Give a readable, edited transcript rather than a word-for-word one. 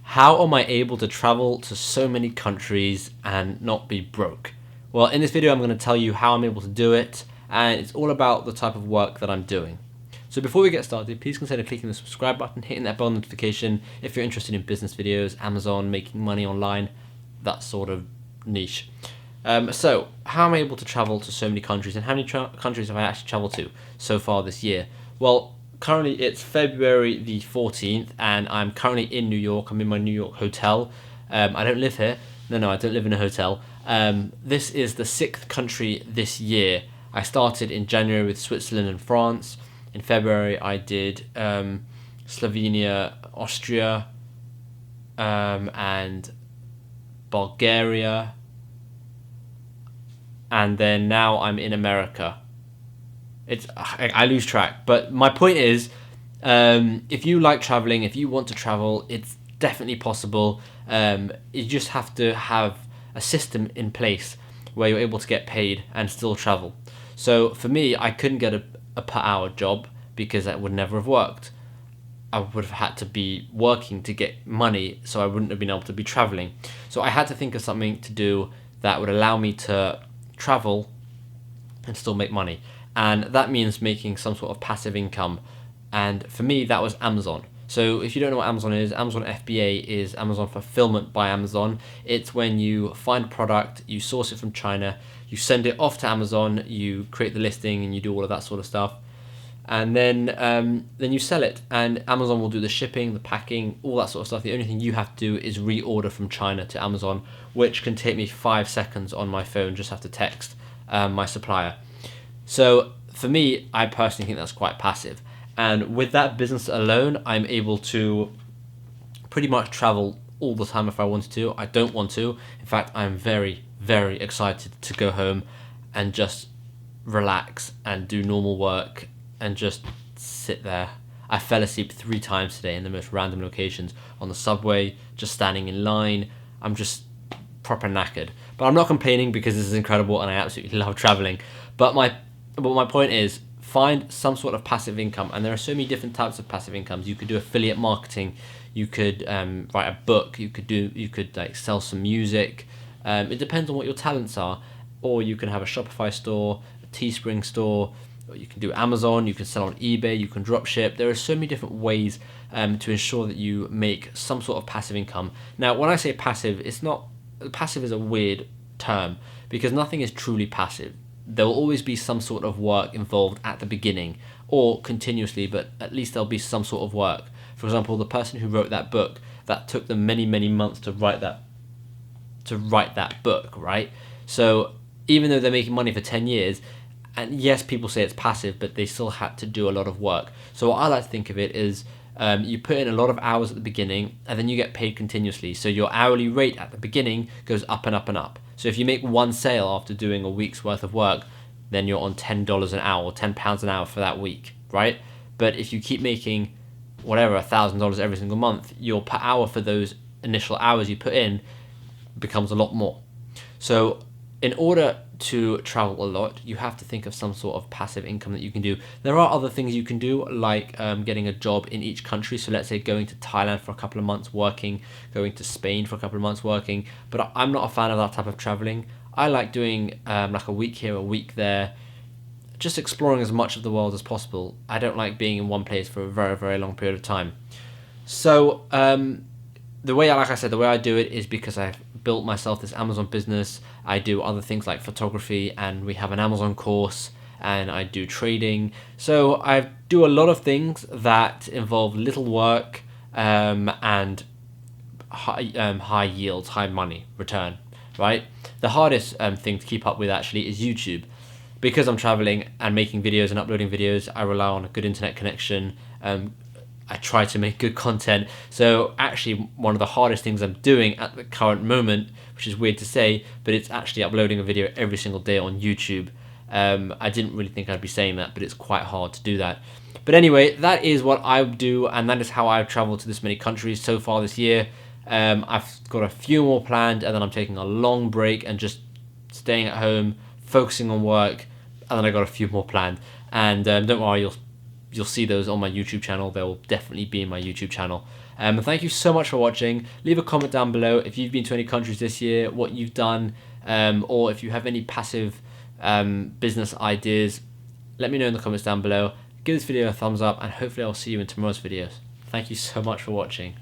How am I able to travel to so many countries and not be broke? Well, in this video, I'm going to tell you how I'm able to do it, and it's all about the type of work that I'm doing. So before we get started, please consider clicking the subscribe button, hitting that bell notification if you're interested in business videos, Amazon, making money online, that sort of niche. So how am I able to travel to so many countries, and how many countries have I actually traveled to so far this year? Well, currently it's February the 14th, and I'm currently in New York. I'm in my New York hotel. I don't live here. No, I don't live in a hotel. This is the 6th country this year. I started in January with Switzerland and France. In February, I did Slovenia, Austria, and Bulgaria. And then now I'm in America. I lose track, but my point is, if you like traveling, if you want to travel, it's definitely possible. You just have to have a system in place where you're able to get paid and still travel. So for me, I couldn't get a per hour job because that would never have worked. I would have had to be working to get money, so I wouldn't have been able to be traveling. So I had to think of something to do that would allow me to travel and still make money. And that means making some sort of passive income. And for me, that was Amazon. So if you don't know what Amazon is, Amazon FBA is Amazon Fulfillment by Amazon. It's when you find a product, you source it from China, you send it off to Amazon, you create the listing, and you do all of that sort of stuff. And then you sell it, and Amazon will do the shipping, the packing, all that sort of stuff. The only thing you have to do is reorder from China to Amazon, which can take me 5 seconds on my phone. Just have to text my supplier. So for me, I personally think that's quite passive. And with that business alone, I'm able to pretty much travel all the time if I wanted to. I don't want to. In fact, I'm very, very excited to go home and just relax and do normal work and just sit there. I fell asleep 3 times today in the most random locations, on the subway, just standing in line. I'm just proper knackered. But I'm not complaining because this is incredible and I absolutely love traveling. But my point is, find some sort of passive income, and there are so many different types of passive incomes. You could do affiliate marketing, you could write a book, you could like sell some music. It depends on what your talents are. Or you can have a Shopify store, a Teespring store, or you can do Amazon, you can sell on eBay, you can drop ship. There are so many different ways to ensure that you make some sort of passive income. Now, when I say passive, passive is a weird term because nothing is truly passive. There will always be some sort of work involved at the beginning or continuously, but at least there'll be some sort of work. For example, the person who wrote that book, that took them many, many months to write that book, right? So even though they're making money for 10 years, and yes, people say it's passive, but they still had to do a lot of work. So what I like to think of it is you put in a lot of hours at the beginning and then you get paid continuously. So your hourly rate at the beginning goes up and up and up. So if you make one sale after doing a week's worth of work, then you're on $10 an hour or £10 an hour for that week, right? But if you keep making whatever, $1,000 every single month, your per hour for those initial hours you put in becomes a lot more. So in order to travel a lot, you have to think of some sort of passive income that you can do. There are other things you can do, like getting a job in each country. So let's say going to Thailand for a couple of months working, going to Spain for a couple of months working. But I'm not a fan of that type of traveling. I like doing like a week here, a week there, just exploring as much of the world as possible. I don't like being in one place for a very, very long period of time. So the way I do it is because I've built myself this Amazon business. I do other things like photography, and we have an Amazon course, and I do trading. So I do a lot of things that involve little work and high yields, high money return, right? The hardest thing to keep up with actually is YouTube. Because I'm traveling and making videos and uploading videos, I rely on a good internet connection. I try to make good content. So actually one of the hardest things I'm doing at the current moment, which is weird to say, but it's actually uploading a video every single day on YouTube. I didn't really think I'd be saying that, but it's quite hard to do that. But anyway, that is what I do, and that is how I've traveled to this many countries so far this year. I've got a few more planned, and then I'm taking a long break and just staying at home, focusing on work, and then I got a few more planned. And don't worry, you'll see those on my YouTube channel. They'll definitely be in my YouTube channel. Thank you so much for watching. Leave a comment down below if you've been to any countries this year, what you've done, or if you have any passive business ideas. Let me know in the comments down below. Give this video a thumbs up, and hopefully I'll see you in tomorrow's videos. Thank you so much for watching.